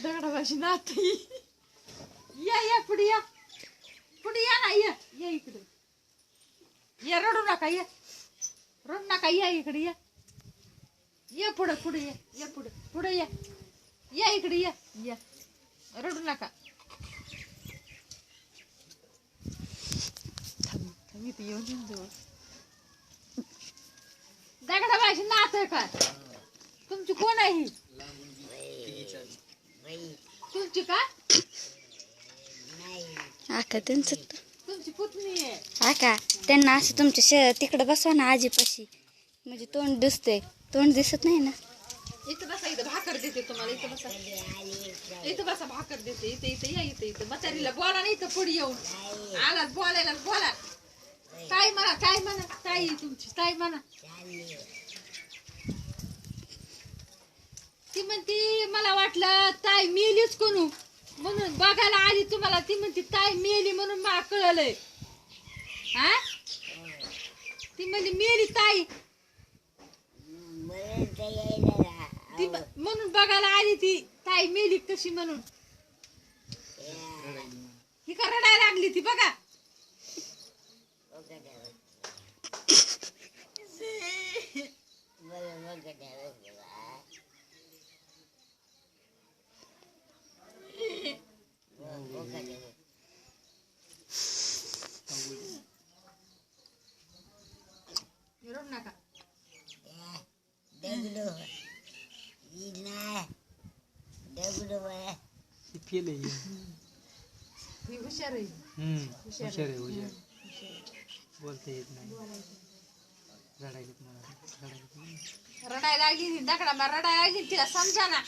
दगडाबाशी नात या पुढे या ना या इकडे या रडू नका या रडू नका या इकडे या पुढे या पुढे या इकडे या रडू नका येऊन दगडाबाशी नात आहे का तुमची कोण आहे ही तुमची का आका त्यांचं तुमची पुतणी आहे आका त्यांना असं तुमच्या तिकडे बसवा ना आजीपाशी म्हणजे तोंड दिसतंय तोंड दिसत नाही ना इथं बसा इथं भाकर देते तुम्हाला इथं बसा भाकर देते इथं या इथं म्हातारीला बोला ना इथं पुढे येऊन आला बोला काय म्हणा ताई तुमची ताई म्हणा ती म्हणती मला वाटलं ताई मेलीच कोणू म्हणून बघायला आली तुम्हाला ती म्हणती ताई मेली म्हणून मला कळलंय हा ती म्हणली मेली ताई ती म्हणून बघायला आली ती ताई मेली कशी म्हणून ही का रडायला लागली ती बघा रडू नका ही हुशार आहे हुशार आहे बोलता येत नाही रडायला लागली दगडा मला रडायला लागली तिला समजा ना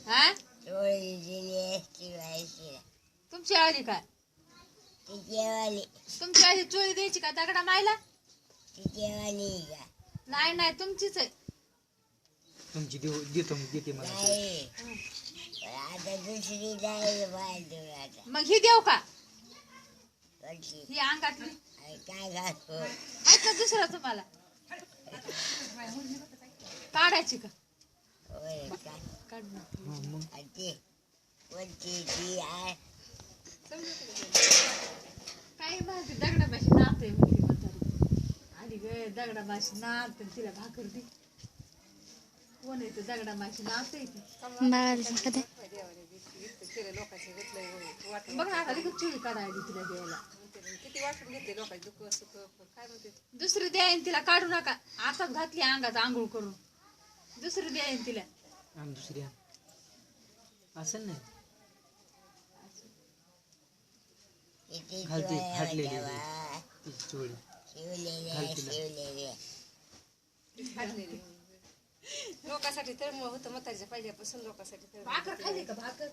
हा तुमची आली का तुमची आली चोळी द्यायची का दगडा मायला नाही तुमचीच आहे तुमची देते मला मग ही देऊ का ही अंगातली आहे का दुसरं तुम्हाला काढायची का काढ काय माहिती दगडाबाशी नात आहे म्हणते म्हातारी आली ग दगडाबाशी नात तिला भाकर दे कोण आहे दगडाबाशी नात आहे ती बघ ना आता चुरी काढायला तिला द्यायला किती वाटून घेते लोकांची दुःख सुख काय म्हणते दुसरी द्यायन तिला काढू नका आता घातली अंगात आंघोळ करून दुसरी द्यायन तिला दुसरी असेल नाही घालते फाटलेली तिची चोळी लोकांसाठी तळमळ होतं म्हातारीच्या पहिल्यापासून लोकांसाठी भाकर खाल्ली का भाकर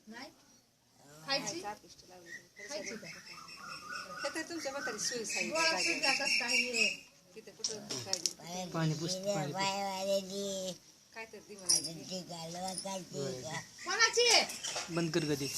नाही खायची खायची का तुमच्या म्हातारी सोयी पाणी पुसते काय तर कोणाची बंद कर कधी